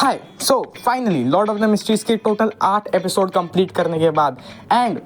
Hi so finally Lord of the mysteries के total 8 episode complete करने के बाद and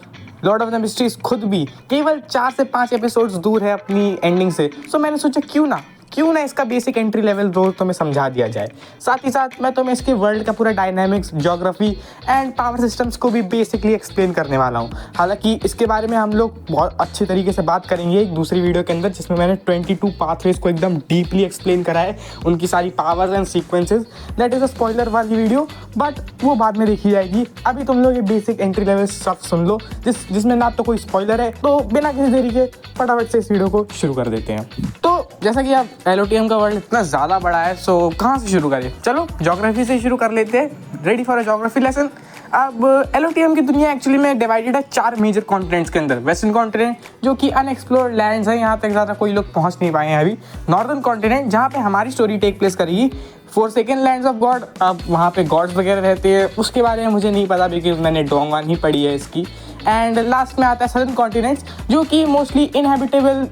Lord of the mysteries खुद भी केवल 4 से 5 एपिसोड्स दूर है अपनी एंडिंग से। सो मैंने सोचा क्यों ना इसका बेसिक एंट्री लेवल रोल तुम्हें समझा दिया जाए। साथ ही साथ मैं तुम्हें इसके वर्ल्ड का पूरा dynamics, geography and power systems को भी बेसिकली एक्सप्लेन करने वाला हूँ। हालांकि इसके बारे में हम लोग बहुत अच्छे तरीके से बात करेंगे एक दूसरी वीडियो के अंदर, जिसमें मैंने 22 पाथवेज को एकदम डीपली एक्सप्लेन करा है, उनकी सारी powers and sequences. That is a spoiler वाली वीडियो, बट वो बाद में देखी जाएगी। अभी तुम लोग ये बेसिक एंट्री लेवल स्टफ सुन लो जिसमें ना तो कोई स्पॉइलर है। तो बिना किसी देरी के फटाफट से इस वीडियो को शुरू कर देते हैं। तो जैसा कि आप LOTM का वर्ल्ड इतना ज़्यादा बड़ा है, सो कहाँ से शुरू करें? चलो ज्योग्राफी से शुरू कर लेते हैं। Ready for a geography lesson. अब LOTM की दुनिया एक्चुअली में डिवाइडेड है 4 मेजर कॉन्टिनेंट्स के अंदर। वेस्टर्न कॉन्टिनेंट जो कि अनएक्सप्लोर्ड लैंड्स हैं, यहाँ तक ज़्यादा कोई लोग पहुँच नहीं पाए हैं अभी। नॉर्दर्न कॉन्टिनेंट जहाँ पे हमारी स्टोरी टेक प्लेस करेगी। फोरसेकन लैंड्स ऑफ गॉड, अब वहाँ पे गॉड्स वगैरह रहते हैं, उसके बारे में मुझे नहीं पता बिकॉज मैंने डोंगवान ही पढ़ी है इसकी। एंड लास्ट में आता है सदर्न कॉन्टिनेंट्स जो कि मोस्टली इनहेबिटेबल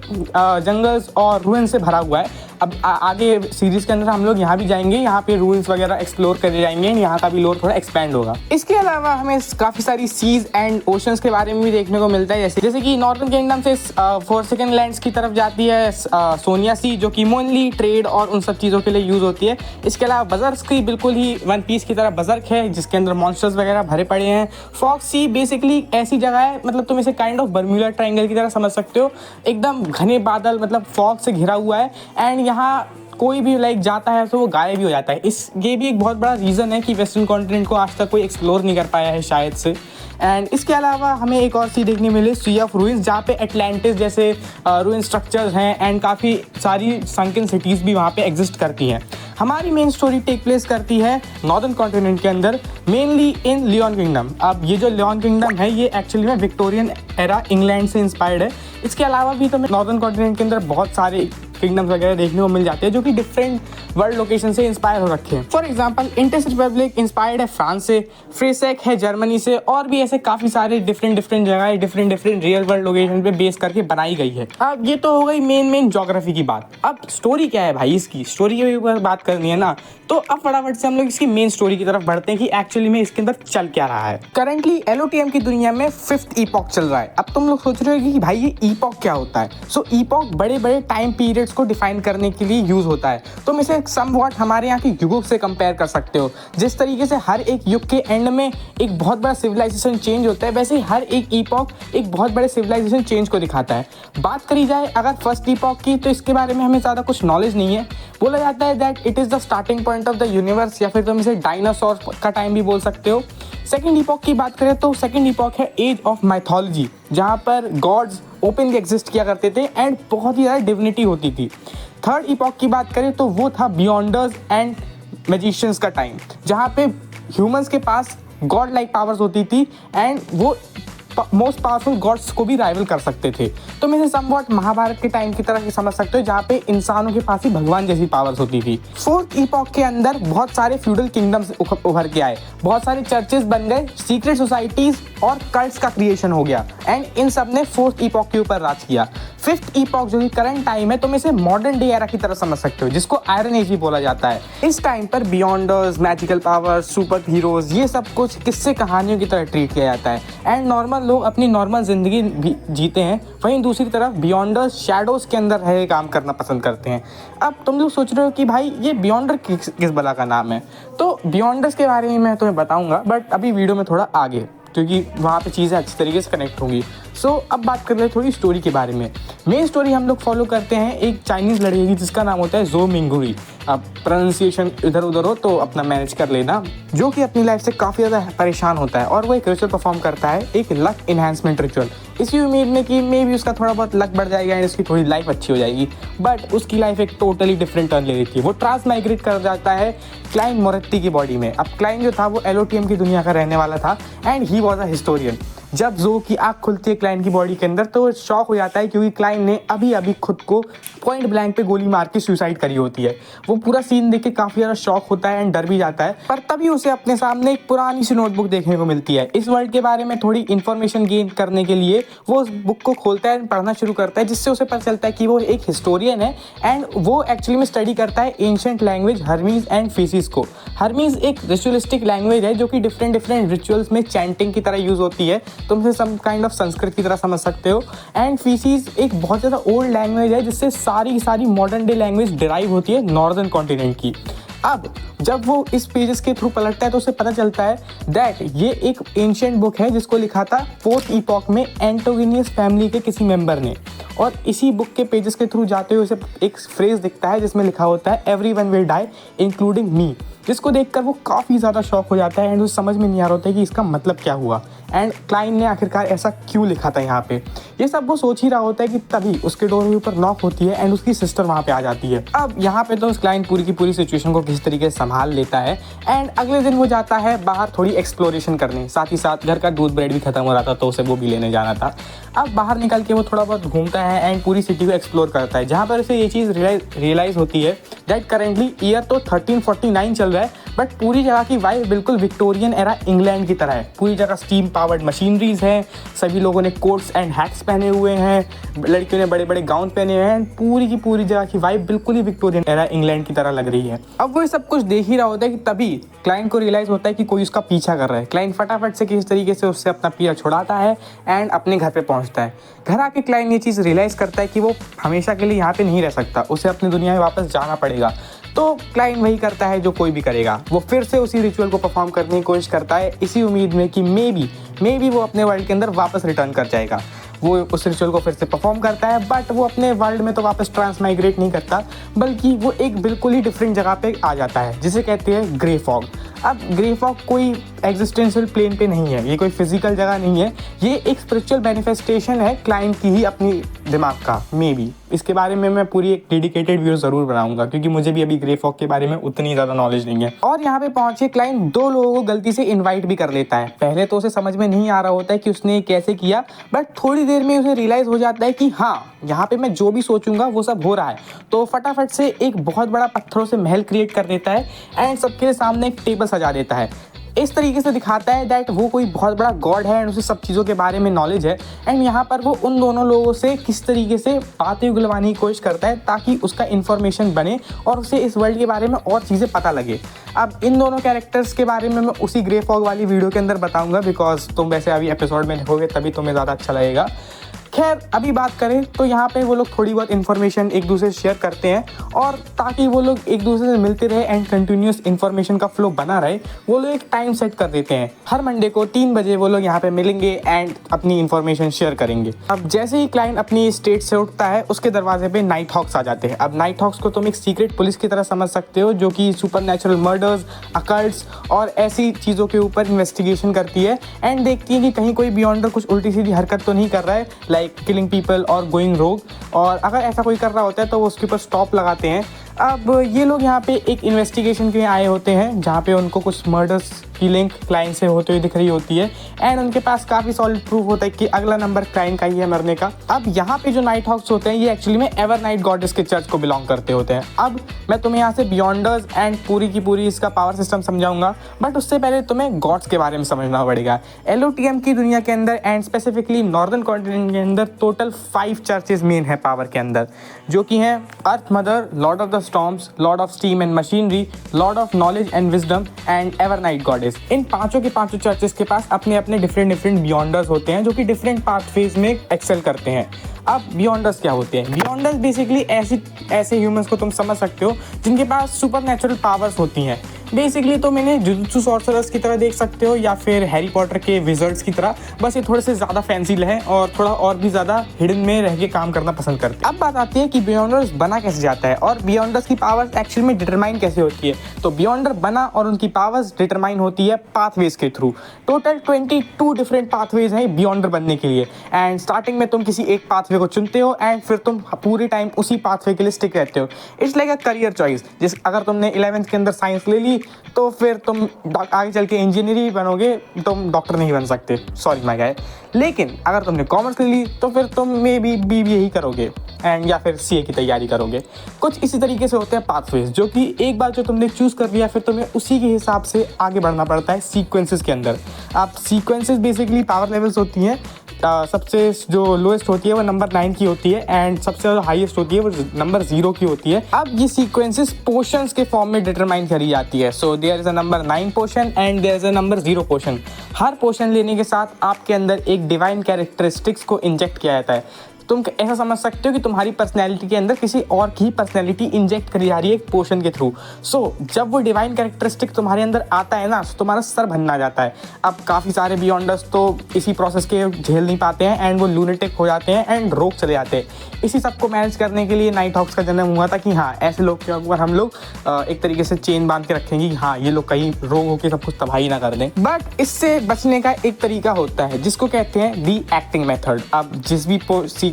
जंगल्स और रूइन से भरा हुआ है। अब आगे सीरीज के अंदर हम लोग यहाँ भी जाएंगे, यहाँ पे रूइंस वगैरह एक्सप्लोर करे जाएंगे, यहाँ का भी लोर थोड़ा एक्सपैंड होगा। इसके अलावा हमें काफ़ी सारी सीज एंड ओशंस के बारे में भी देखने को मिलता है, जैसे कि नॉर्दर्न किंगडम से फोरसेकन लैंड्स की तरफ जाती है सोनिया सी, जो कि मोनली ट्रेड और उन सब चीज़ों के लिए यूज़ होती है। इसके अलावा बजर्स की बिल्कुल ही वन पीस की तरह बजर्क है, जिसके अंदर मॉन्स्टर्स वगैरह भरे पड़े हैं। फॉक्स सी बेसिकली ऐसी जगह है, मतलब तुम इसे काइंड ऑफ बर्म्यूडा ट्रायंगल की तरह समझ सकते हो। एकदम घने बादल, मतलब फॉग से घिरा हुआ है एंड यहाँ कोई भी जाता है तो वो गायब भी हो जाता है। ये भी एक बहुत बड़ा रीज़न है कि वेस्टर्न कॉन्टिनेंट को आज तक कोई एक्सप्लोर नहीं कर पाया है शायद से। एंड इसके अलावा हमें एक और सी देखने मिले, सी ऑफ रूइंस, जहाँ पे एटलांटिस जैसे रूइन स्ट्रक्चर्स हैं एंड काफ़ी सारी संकन सिटीज़ भी वहाँ पे एग्जिस्ट करती हैं। हमारी मेन स्टोरी टेक प्लेस करती है नॉर्दर्न कॉन्टिनेंट के अंदर, मेनली इन लियोन किंगडम। अब ये जो लियोन किंगडम है ये एक्चुअली में विक्टोरियन एरा इंग्लैंड से इंस्पायर्ड है। इसके अलावा भी तुम्हें नॉर्दर्न कॉन्टिनेंट के अंदर बहुत सारे किंगडम्स वगैरह देखने को मिल जाते हैं जो कि डिफरेंट वर्ल्ड लोकेशन से इंस्पायर हो रखे हैं। For example Indus Republic inspired है फ्रांस से, फ्रेसेक है जर्मनी से, और भी ऐसे काफ़ी सारे डिफरेंट जगह डिफरेंट रियल वर्ल्ड लोकेशन पे बेस करके बनाई गई है। अब ये तो हो गई मेन ज्योग्राफी की बात। अब स्टोरी क्या है भाई, इसकी स्टोरी के ऊपर बात करनी है ना, तो अब फटाफट से हम लोग इसकी मेन स्टोरी की तरफ बढ़ते हैं कि एक्चुअली में इसके अंदर चल क्या रहा है। करंटली LOTM की दुनिया में 5th ईपॉक चल रहा है। अब तुम लोग सोच रहे हो कि भाई ये ईपॉक क्या होता है? सो ईपॉक बड़े टाइम पीरियड्स को डिफाइन करने के लिए यूज होता है। तुम इसे समवॉट हमारे यहाँ के युगों से कंपेयर कर सकते हो। जिस तरीके से हर एक युग के एंड में एक बहुत बड़ा सिविलाइजेशन चेंज होता है, वैसे ही हर एक ईपॉक एक बहुत बड़े सिविलाइजेशन चेंज को दिखाता है। बात करी जाए अगर फर्स्ट ईपॉक की, तो इसके बारे में हमें ज़्यादा कुछ नॉलेज नहीं है। बोला जाता है that it is the starting point of the universe, या फिर तुम इसे डायनासोर का टाइम भी बोल सकते हो। सेकेंड ईपॉक की बात करें तो सेकेंड ईपॉक है एज ऑफ माइथोलॉजी, जहाँ पर गॉड्स ओपनली एग्जिस्ट किया करते थे एंड बहुत ही ज़्यादा डिविनिटी होती थी। थर्ड ईपॉक की बात करें तो वो था बियॉन्डर्स एंड मैजिशियंस का टाइम, जहाँ पे ह्यूमंस के पास गॉड लाइक पावर्स होती थी एंड वो मोस्ट पावरफुल गॉड्स को भी राइवल कर सकते थे। तो मैं इसे समवॉट महाभारत के टाइम की तरह समझ सकते हो, जहाँ पे इंसानों के पास ही भगवान जैसी पावर्स होती थी। फोर्थ ईपॉक के अंदर बहुत सारे फ्यूडल किंगडम्स उभर के आए, बहुत सारे चर्चेस बन गए, सीक्रेट सोसाइटीज और कल्ट्स का क्रिएशन हो गया एंड इन सब ने फोर्थ ईपॉक के ऊपर राज किया। 5th ईपॉक जो कि करंट टाइम है, तुम इसे मॉडर्न डे एरा की तरह समझ सकते हो, जिसको आयरन एज भी बोला जाता है। इस टाइम पर Beyonders, magical powers, super heroes, ये सब कुछ किस्से कहानियों की तरह ट्रीट किया जाता है एंड नॉर्मल लोग अपनी नॉर्मल जिंदगी जीते हैं। वहीं दूसरी तरफ बियॉन्डर्स शैडोज के अंदर रह काम करना पसंद करते हैं। अब तुम लोग सोच रहे हो कि भाई ये बियॉन्डर किस बला का नाम है, तो बियॉन्डर्स के बारे में मैं तुम्हें बताऊंगा, बट अभी वीडियो में थोड़ा आगे, क्योंकि वहाँ पे चीज़ें अच्छी तरीके से कनेक्ट होंगी। सो अब बात कर रहे हैं थोड़ी स्टोरी के बारे में। मेन स्टोरी हम लोग फॉलो करते हैं एक चाइनीज़ लड़की की, जिसका नाम होता है ज़ो मिंगुई। अब प्रोनाउंसिएशन इधर उधर हो तो अपना मैनेज कर लेना। जो कि अपनी लाइफ से काफ़ी ज़्यादा परेशान होता है और वो एक रिचुअल परफॉर्म करता है, एक लक इन्हांसमेंट रिचुअल, इसी उम्मीद में कि मे भी उसका थोड़ा बहुत लक बढ़ जाएगा एंड उसकी थोड़ी लाइफ अच्छी हो जाएगी। बट उसकी लाइफ एक टोटली डिफरेंट टर्न ले लेती है। वो ट्रांस माइग्रेट कर जाता है क्लाइन मोरेत्ती की बॉडी में। अब क्लाइन जो था वो LOTM की दुनिया का रहने वाला था and he was a historian. जब जो की आँख खुलती है क्लाइन की बॉडी के अंदर तो वो शॉक हो जाता है, क्योंकि क्लाइन ने अभी अभी खुद को पॉइंट ब्लैंक पे गोली मार के सुसाइड करी होती है। वो पूरा सीन देख के काफ़ी ज़्यादा शॉक होता है एंड डर भी जाता है, पर तभी उसे अपने सामने एक पुरानी सी नोटबुक देखने को मिलती है। इस वर्ल्ड के बारे में थोड़ी इन्फॉर्मेशन गेन करने के लिए वो उस बुक को खोलता है एंड पढ़ना शुरू करता है, जिससे उसे पता चलता है कि वो एक हिस्टोरियन है एंड वो एक्चुअली में स्टडी करता है ancient language Hermes and faeces को। हर्मीज एक रिचुअलिस्टिक लैंग्वेज है जो कि डिफरेंट रिचुअल्स में चैंटिंग की तरह यूज होती है, तुम इसे सम काइंड ऑफ संस्कृत की तरह समझ सकते हो। एंड फीसिस एक बहुत ज़्यादा ओल्ड लैंग्वेज है जिससे सारी मॉडर्न डे लैंग्वेज डिराइव होती है नॉर्दर्न कॉन्टिनेंट की। अब जब वो इस पेजेस के थ्रू पलटता है तो उसे पता चलता है दैट ये एक एंशिएंट बुक है जिसको लिखा था 4th ईपॉक में एंटोगिनियस फैमिली के किसी मेंबर ने। और इसी बुक के पेजेस के थ्रू जाते हुए उसे एक फ्रेज दिखता है जिसमें लिखा होता है everyone will die including me, जिसको देखकर वो काफ़ी ज़्यादा शॉक हो जाता है एंड उसे समझ में नहीं आ रहा होता है कि इसका मतलब क्या हुआ एंड क्लाइन ने आखिरकार ऐसा क्यों लिखा था यहाँ पे। ये सब वो सोच ही रहा होता है कि तभी उसके डोर के ऊपर नॉक होती है एंड उसकी सिस्टर वहाँ पे आ जाती है। अब यहाँ पे तो उस क्लाइन पूरी की पूरी सिचुएशन को किसी तरीके से संभाल लेता है एंड अगले दिन वो जाता है बाहर थोड़ी एक्सप्लोरेशन करने, साथ ही साथ घर का दूध ब्रेड भी खत्म हो रहा था तो उसे वो भी लेने जाना था। अब बाहर निकल के वो थोड़ा बहुत घूमता है एंड पूरी सिटी को एक्सप्लोर करता है, जहाँ पर उसे ये चीज़ रियलाइज़ होती है दैट करेंटली ईयर तो 1349 चल रहा है बट पूरी जगह की वाइब बिल्कुल विक्टोरियन एरा इंग्लैंड की तरह है। पूरी जगह स्टीम पावर्ड मशीनरीज हैं, सभी लोगों ने कोट्स एंड हैट्स पहने हुए हैं, लड़कियों ने बड़े बड़े गाउन पहने हुए हैं, पूरी की पूरी जगह की वाइब बिल्कुल ही विक्टोरियन एरा इंग्लैंड की तरह लग रही है। अब वो ये सब कुछ देख ही रहा होता है कि तभी क्लाइंट को रियलाइज़ होता है कि कोई उसका पीछा कर रहा है। क्लाइंट फटाफट से किसी तरीके से उससे अपना पीछा छुड़ाता है एंड अपने घर पे पहुंचता है। घर आके क्लाइंट ये चीज़ रियलाइज़ करता है कि वो हमेशा के लिए यहाँ पे नहीं रह सकता, उसे अपनी दुनिया में वापस जाना पड़ेगा। तो क्लाइंट वही करता है जो कोई भी करेगा, वो फिर से उसी रिचुअल को परफॉर्म करने की कोशिश करता है इसी उम्मीद में कि मे बी वो अपने वर्ल्ड के अंदर वापस रिटर्न कर जाएगा। वो उस रिचुअल को फिर से परफॉर्म करता है बट वो अपने वर्ल्ड में तो वापस ट्रांसमाइग्रेट नहीं करता, बल्कि वो एक बिल्कुल ही डिफरेंट जगह पे आ जाता है जिसे कहते हैं ग्रे फॉग। अब ग्रे फॉग कोई एग्जिस्टेंशियल प्लेन पे नहीं है, ये कोई फिजिकल जगह नहीं है, ये एक स्पिरिचुअल मैनिफेस्टेशन है क्लाइंट की ही अपनी दिमाग का। मे बी इसके बारे में मैं पूरी एक डेडिकेटेड वीडियो ज़रूर बनाऊंगा क्योंकि मुझे भी अभी ग्रे फॉग के बारे में उतनी ज़्यादा नॉलेज नहीं है। और यहाँ पे पहुंचे क्लाइंट 2 लोगों को गलती से इन्वाइट भी कर लेता है। पहले तो उसे समझ में नहीं आ रहा होता है कि उसने कैसे किया, बट थोड़ी देर में उसे रियलाइज़ हो जाता है कि हाँ, यहाँ पे मैं जो भी सोचूंगा वो सब हो रहा है। तो फटाफट से एक बहुत बड़ा पत्थरों से महल क्रिएट कर देता है एंड सबके सामने एक टेबल सजा देता है। इस तरीके से दिखाता है दैट वो कोई बहुत बड़ा गॉड है एंड उसे सब चीज़ों के बारे में नॉलेज है एंड यहाँ पर वो उन दोनों लोगों से किस तरीके से बातें उगलवाने की कोशिश करता है ताकि उसका इन्फॉर्मेशन बने और उसे इस वर्ल्ड के बारे में और चीज़ें पता लगे। अब इन दोनों कैरेक्टर्स के बारे में मैं उसी ग्रे फॉग वाली वीडियो के अंदर बताऊंगा बिकॉज तुम वैसे अभी एपिसोड में देखोगे तभी तुम्हें ज़्यादा अच्छा लगेगा। खैर अभी बात करें तो यहाँ पे वो लोग थोड़ी बहुत इन्फॉर्मेशन एक दूसरे से शेयर करते हैं और ताकि वो लोग एक दूसरे से मिलते रहे एंड कंटिन्यूस इन्फॉर्मेशन का फ्लो बना रहे, वो लोग एक टाइम सेट कर देते हैं। हर मंडे को 3 बजे वो लोग यहाँ पे मिलेंगे एंड अपनी इन्फॉर्मेशन शेयर करेंगे। अब जैसे ही क्लाइंट अपनी स्टेट से उठता है उसके दरवाजे पे नाइट हॉक्स आ जाते हैं। अब नाइट हॉक्स को तुम एक सीक्रेट पुलिस की तरह समझ सकते हो जो कि सुपरनैचुरल मर्डर्स, अकल्ट्स और ऐसी चीज़ों के ऊपर इन्वेस्टिगेशन करती है एंड देखती है कि कहीं कोई बियॉन्डर कुछ उल्टी सीधी हरकत तो नहीं कर रहा है, लाइक किलिंग पीपल और गोइंग रोग, और अगर ऐसा कोई कर रहा होता है तो वो उसके ऊपर स्टॉप लगाते हैं। अब ये लोग यहाँ पे एक इन्वेस्टिगेशन के लिए आए होते हैं जहाँ पे उनको कुछ मर्डर्स की लिंक क्लाइंट से होते हुए दिख रही होती है एंड उनके पास काफ़ी सॉलिड प्रूफ होता है कि अगला नंबर क्लाइंट का ही है मरने का। अब यहाँ पे जो नाइट हॉक्स होते हैं ये एक्चुअली में एवर नाइट गॉडेस के चर्च को बिलोंग करते होते हैं। अब मैं तुम्हें यहाँ से बियॉन्डर्स एंड पूरी की पूरी इसका पावर सिस्टम समझाऊंगा, बट उससे पहले तुम्हें गॉड्स के बारे में समझना पड़ेगा। LOTM की दुनिया के अंदर एंड स्पेसिफिकली नॉर्दर्न कॉन्टिनेंट के अंदर टोटल 5 चर्चेज मेन है पावर के अंदर, जो कि हैं earth mother, lord of the storms, lord of steam and machinery, lord of knowledge and wisdom and ever night goddess. इन पांचों के पांचों चर्चेस के पास अपने अपने डिफरेंट बियॉन्डर्स होते हैं जो कि डिफरेंट पाथवेज में एक्सेल करते हैं। अब बियॉन्डर्स क्या होते हैं? बियॉन्डर्स बेसिकली ऐसे ह्यूमंस को तुम समझ सकते हो जिनके पास सुपरनैचुरल पावर्स होती हैं। बेसिकली तो मैंने जुजुत्सु सॉर्सरर्स की तरह देख सकते हो या फिर हैरी पॉटर के विजर्ड्स की तरह, बस ये थोड़े से ज़्यादा फैंसी हैं और थोड़ा और भी ज़्यादा हिडन में रह के काम करना पसंद करते हैं। अब बात आती है कि बियॉन्डर्स बना कैसे जाता है और बियॉन्डर्स की पावर्स एक्चुअली में डिटरमाइन कैसे होती है। तो बियॉन्डर बना और उनकी पावर्स डिटरमाइन होती है पाथवेज के थ्रू। टोटल 22 डिफरेंट पाथवेज हैं बियॉन्डर बनने के लिए एंड स्टार्टिंग में तुम किसी एक पाथवे पाथवे को चुनते हो एंड फिर तुम पूरे टाइम उसी पाथवे के लिए स्टिक रहते हो। It's like a career choice. जिस अगर तुमने 11th के अंदर साइंस ले ली तो फिर तुम आगे चल के इंजीनियर ही बनोगे, तुम डॉक्टर नहीं बन सकते, सॉरी माय गाय। लेकिन अगर तुमने कॉमर्स ले ली तो फिर तुम मे बी BBA ही करोगे एंड या फिर CA की तैयारी करोगे। कुछ इसी तरीके से होते हैं पाथवेज, जो कि एक बार जो तुमने चूज़ कर लिया फिर तुम्हें उसी के हिसाब से आगे बढ़ना पड़ता है सीक्वेंसेस के अंदर। आप सीक्वेंसेस बेसिकली पावर लेवल्स होती हैं। सबसे जो लोएस्ट होती है वो नंबर 9 की होती है एंड सबसे हाईएस्ट होती है वो नंबर 0 की होती है। अब ये सीक्वेंसेस पोर्शंस के फॉर्म में डिटरमाइन करी जाती है। So there is a number 9 portion and there is a number 0 portion. हर पोर्शन लेने के साथ आपके अंदर एक डिवाइन कैरेक्टरिस्टिक्स को इंजेक्ट किया जाता है। तुम ऐसा समझ सकते हो कि तुम्हारी पर्सनैलिटी के अंदर किसी और की पर्सनैलिटी इंजेक्ट करी जा रही है एक पोर्शन के थ्रू। सो जब वो डिवाइन कैरेक्टरिस्टिक तुम्हारे अंदर आता है ना, तो तुम्हारा सर भन्ना जाता है। अब काफ़ी सारे बियॉन्डर्स तो इसी प्रोसेस के झेल नहीं पाते हैं एंड वो लूनेटिक हो जाते हैं एंड रोग चले जाते हैं। इसी सब को मैनेज करने के लिए नाइट हॉक्स का जन्म हुआ था कि हाँ, ऐसे लोग के ऊपर हम लोग एक तरीके से चेन बांध के रखेंगे कि हाँ, ये लोग कहीं रोग होकर सब कुछ तबाही ना कर दें। बट इससे बचने का एक तरीका होता है जिसको कहते हैं दी एक्टिंग मेथड। अब जिस भी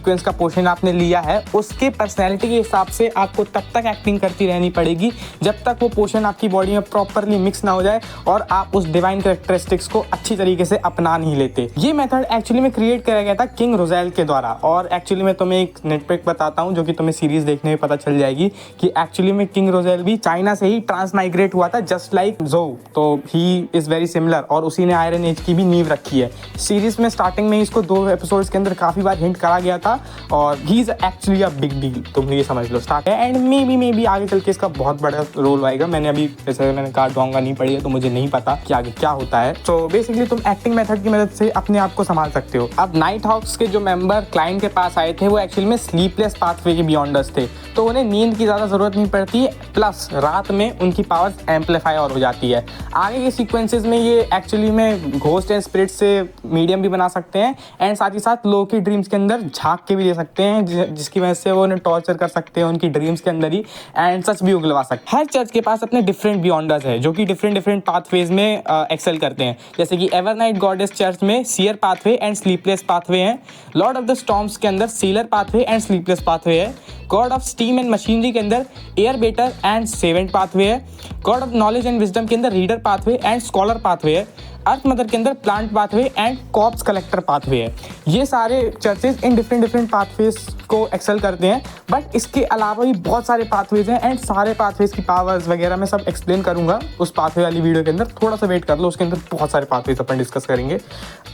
सीक्वेंस का पोर्शन आपने लिया है उसके पर्सनैलिटी के हिसाब से आपको तब तक एक्टिंग करती रहनी पड़ेगी जब तक वो पोर्शन आपकी बॉडी में प्रॉपरली मिक्स ना हो जाए और आप उस डिवाइन कैरेक्टरिस्टिक्स को अच्छी तरीके से अपना नहीं लेते। ये मेथड एक्चुअली में क्रिएट किया गया था किंग रोजेल के द्वारा। और एक्चुअली में तुम्हें एक नेटपिक बताता हूँ जो कि तुम्हें सीरीज देखने में पता चल जाएगी कि एक्चुअली में किंग रोजेल भी चाइना से ही ट्रांसमाइग्रेट हुआ था जस्ट लाइक जो। तो ही इज वेरी सिमिलर और उसी ने आयरन एज की भी नींव रखी है। सीरीज में स्टार्टिंग में इसको 2 एपिसोड्स के अंदर काफी बार हिंट करा गया था और he is actually a big deal, तुम ये समझ लो स्टार्ट है। एंड मे बी आगे चल के इसका बहुत बड़ा रोल आएगा। मैंने अभी जैसे मैंने कहा डोंगा नहीं पढ़ी है तो मुझे नहीं पता कि आगे क्या होता है। तो बेसिकली तुम एक्टिंग मेथड की मदद से अपने आप को संभाल सकते हो। अब नाइट हॉक्स के जो मेंबर क्लाइंट के पास आए थे वो एक्चुअली में स्लीपलेस पाथवे के बियॉन्डर्स थे, तो उन्हें नींद की ज़्यादा ज़रूरत नहीं पड़ती, प्लस रात में उनकी पावर्स एम्पलीफाई और हो जाती है। आगे के सीक्वेंसेस में ये एक्चुअली में घोस्ट एंड स्पिरिट से मीडियम भी बना सकते हैं एंड साथ ही साथ लोगों की ड्रीम्स के अंदर झांक के भी दे सकते हैं जिसकी वजह से वो उन्हें टॉर्चर कर सकते हैं उनकी ड्रीम्स के अंदर ही एंड सच भी उगलवा सकते हैं। हर चर्च के पास अपने डिफरेंट बियॉन्डर्स है जो कि डिफरेंट पाथवेज में एक्सेल करते हैं। जैसे कि एवरनाइट गॉडेस चर्च में seer pathway and sleepless pathway हैं। लॉर्ड ऑफ द स्टॉर्म्स के अंदर sailor pathway and sleepless pathway है। God of steam and machinery के अंदर arbiter and savant pathway है। God of knowledge and wisdom के अंदर reader pathway and scholar pathway है। अर्थ मदर के अंदर plant pathway and corpse collector pathway है। ये सारे चर्चेज इन डिफरेंट पाथवेज को एक्सेल करते हैं। बट इसके अलावा भी बहुत सारे पाथवेज हैं एंड सारे पाथवेज की पावर्स वगैरह मैं सब एक्सप्लेन करूंगा उस पाथवे वाली वीडियो के अंदर। थोड़ा सा वेट कर लो, उसके अंदर बहुत सारे पाथवेज अपन डिस्कस करेंगे।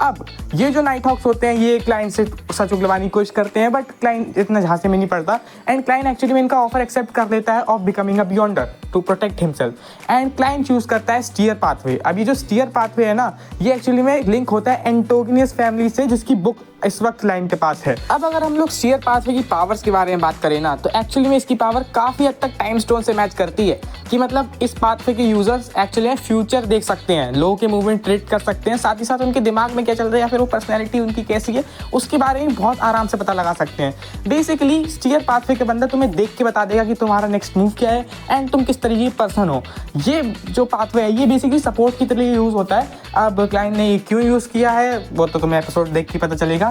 अब ये जो नाइट हॉक्स होते हैं ये क्लाइंट से सच उगलवाने की कोशिश करते हैं बट क्लाइंट इतना झांसे में नहीं पड़ता एंड क्लाइंट एक्चुअली में इनका ऑफर एक्सेप्ट कर लेता है of becoming a beyonder to protect himself and client choose करता है स्टीयर पाथवे। अब ये जो स्टीयर पाथवे है ना, ये एक्चुअली में लिंक होता है एंटोगनियस फैमिली से जिसकी बुक इस वक्त लाइन के पास है। अब अगर हम लोग स्टीयर पाथवे की पावर्स के बारे में बात करें ना, तो एक्चुअली में इसकी पावर काफी हद तक टाइम स्टोन से मैच करती है कि मतलब इस पाथवे के यूजर्स एक्चुअली फ्यूचर देख सकते हैं, लोगों के मूवमेंट ट्रेड कर सकते हैं, साथ ही साथ उनके दिमाग में क्या चल रहा है या फिर वो पर्सनैलिटी उनकी कैसी है उसके बारे में बहुत आराम से पता लगा सकते हैं। बेसिकली स्टीयर पाथवे के बंदा तुम्हें देख के बता देगा कि तुम्हारा नेक्स्ट मूव क्या है एंड तुम किस तरीके की पर्सन हो। ये जो पाथवे है ये बेसिकली सपोर्ट की तरह यूज होता है। अब क्लाइंट ने क्यों यूज किया है वो तो तुम्हें एपिसोड देख के पता चलेगा।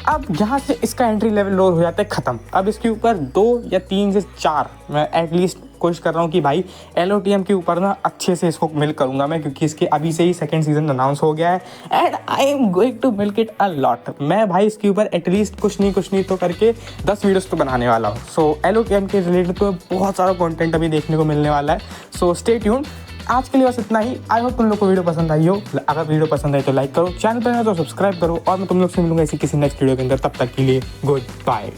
अब यहाँ से इसका एंट्री लेवल लोअर हो जाता है खत्म। अब इसके ऊपर 2 या 3 से 4 मैं एटलीस्ट कोशिश कर रहा हूँ कि भाई LOTM के ऊपर ना अच्छे से इसको मिल करूँगा मैं, क्योंकि इसके अभी से ही 2nd सीजन अनाउंस हो गया है and I am going to milk it a lot. मैं भाई इसके ऊपर एटलीस्ट कुछ नहीं तो करके 10 वीडियोस तो बनाने वाला हूँ। सो LOTM के रिलेटेड तो बहुत सारा कंटेंट अभी देखने को मिलने वाला है। So stay tuned. आज के लिए बस इतना ही। आई होप तुम लोग को वीडियो पसंद आई हो। अगर वीडियो पसंद आई तो लाइक करो, चैनल पर है तो सब्सक्राइब करो और मैं तुम लोग से मिलूंगा इसी किसी नेक्स्ट वीडियो के अंदर। तब तक के लिए गुड बाय।